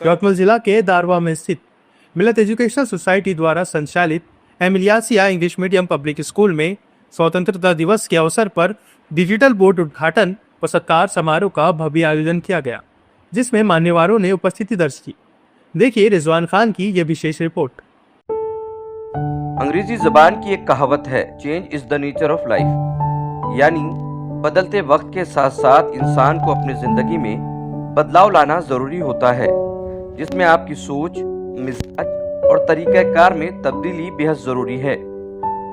यवतमाल जिला के दारवा में स्थित मिलत एजुकेशनल सोसाइटी द्वारा संचालित एमिलियासिया इंग्लिश मीडियम पब्लिक स्कूल में स्वतंत्रता दिवस के अवसर पर डिजिटल बोर्ड उद्घाटन व सत्कार समारोह का भव्य आयोजन किया गया, जिसमें मान्यवरों ने उपस्थिति दर्ज की। देखिए रिजवान खान की यह विशेष रिपोर्ट। अंग्रेजी जबान की एक कहावत है, change is the nature of life, यानी बदलते वक्त के साथ साथ इंसान को अपनी जिंदगी में बदलाव लाना जरूरी होता है, जिसमें आपकी सोच, मिजाज और तरीक़ाकार में तब्दीली बेहद जरूरी है।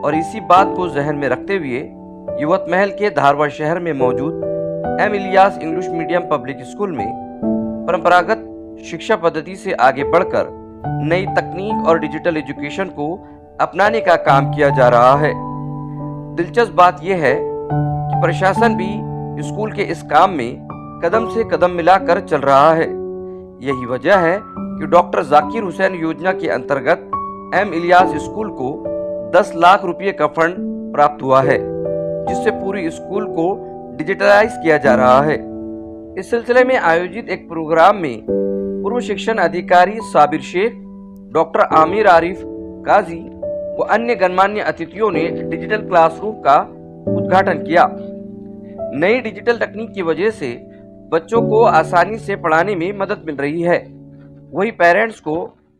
और इसी बात को जहन में रखते हुए यवतमाल के धारवा शहर में मौजूद M Ilyas English medium public school में परंपरागत शिक्षा पद्धति से आगे बढ़कर नई तकनीक और डिजिटल एजुकेशन को अपनाने का काम किया जा रहा है। दिलचस्प बात यह है कि प्रशासन भी स्कूल के इस काम में कदम से कदम मिलाकर चल रहा है। यही वजह है कि डॉक्टर जाकिर हुसैन योजना के अंतर्गत एम इलियास स्कूल को 10 लाख रुपए का फंड प्राप्त हुआ है, जिससे पूरी स्कूल को डिजिटलाइज किया जा रहा है। इस सिलसिले में आयोजित एक प्रोग्राम में पूर्व शिक्षण अधिकारी साबिर शेख, डॉक्टर आमिर आरिफ काजी व अन्य गणमान्य अतिथियों ने डिजिटल क्लासरूम का उद्घाटन किया। नई डिजिटल तकनीक की वजह से बच्चों को आसानी से पढ़ाने में मदद मिल रही है, वही पेरेंट्स को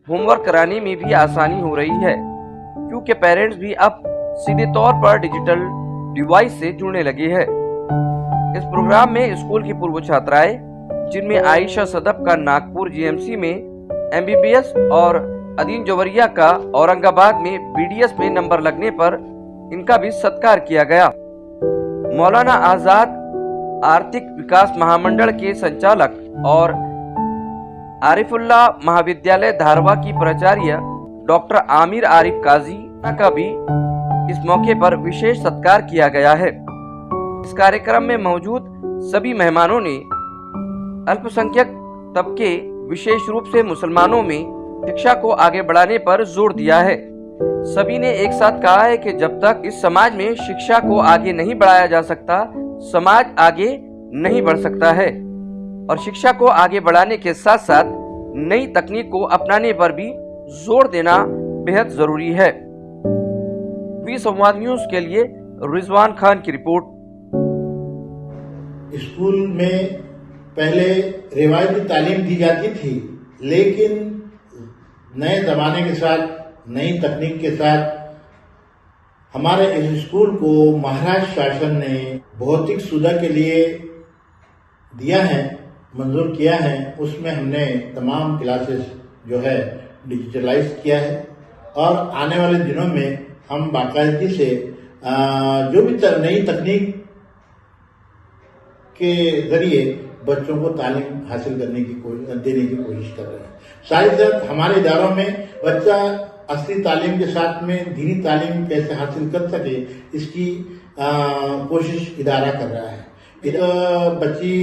होमवर्क कराने में भी आसानी हो रही है, क्योंकि पेरेंट्स भी अब सीधे तौर पर डिजिटल डिवाइस से जुड़ने लगे हैं। इस प्रोग्राम में स्कूल की पूर्व छात्राएं, जिनमें आयशा सदफ का नागपुर जीएमसी में एमबीबीएस और अदीन जवरिया का औरंगाबाद में बीडीएस में नंबर लगने पर इनका भी सत्कार किया गया। मौलाना आजाद आर्थिक विकास महामंडल के संचालक और आरिफुल्लाह महाविद्यालय धारवा की प्राचार्य डॉक्टर आमिर आरिफ काजी का भी इस मौके पर विशेष सत्कार किया गया है। इस कार्यक्रम में मौजूद सभी मेहमानों ने अल्पसंख्यक तबके, विशेष रूप से मुसलमानों में शिक्षा को आगे बढ़ाने पर जोर दिया है। सभी ने एक साथ कहा है कि जब तक इस समाज में शिक्षा को आगे नहीं बढ़ाया जा सकता, समाज आगे नहीं बढ़ सकता है। और शिक्षा को आगे बढ़ाने के साथ साथ नई तकनीक को अपनाने पर भी जोर देना बेहद जरूरी है। वी संवाद न्यूज के लिए रिजवान खान की रिपोर्ट। स्कूल में पहले रिवायती तालीम दी जाती थी, लेकिन नए जमाने के साथ, नई तकनीक के साथ हमारे इस स्कूल को महाराष्ट्र शासन ने भौतिक सुविधा के लिए दिया है, मंजूर किया है। उसमें हमने तमाम क्लासेस जो है डिजिटलाइज किया है और आने वाले दिनों में हम बाकायदगी से जो भी नई तकनीक के जरिए बच्चों को तालीम हासिल करने की देने की कोशिश कर रहे हैं। शायद हमारे इदारों में बच्चा असली तालीम के साथ में दीनी तालीम कैसे हासिल कर सके, इसकी कोशिश इदारा कर रहा है। बच्ची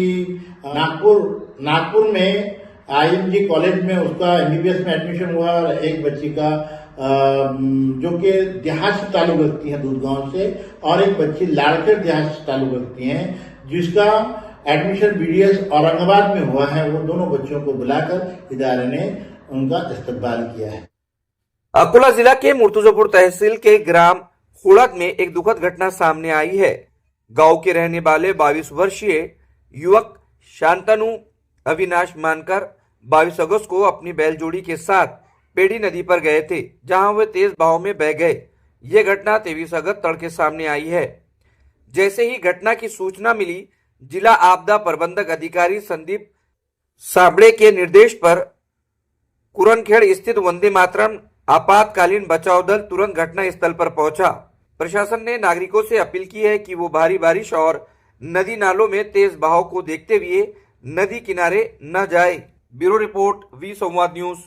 नागपुर में IMG कॉलेज में उसका MBBS में एडमिशन हुआ और एक बच्ची का जो कि देहात से ताल्लुक रखती है दूधगांव से, और एक बच्ची लाड़कर देहात से ताल्लुक रखती है जिसका एडमिशन BDS औरंगाबाद में हुआ है। वो दोनों बच्चों को बुलाकर इदारे ने उनका इस्तकबाल किया है। अकोला जिला के मुर्तुजापुर तहसील के ग्राम खुड़क में एक दुखद घटना सामने आई है। गांव के रहने वाले 22 वर्षीय युवक शांतनु अविनाश मानकर 22 अगस्त को अपनी बैलजोड़ी के साथ पेड़ी नदी पर गए थे, जहां वे तेज बहाव में बह गए। ये घटना 23 अगस्त तड़के सामने आई है। जैसे ही घटना की सूचना मिली, जिला आपदा प्रबंधक अधिकारी संदीप साबड़े के निर्देश पर कुरनखेड़ स्थित वंदे मातरम आपातकालीन बचाव दल तुरंत घटना स्थल पर पहुंचा। प्रशासन ने नागरिकों से अपील की है कि वो भारी बारिश और नदी नालों में तेज बहाव को देखते हुए नदी किनारे न जाए। ब्यूरो रिपोर्ट, वी संवाद न्यूज।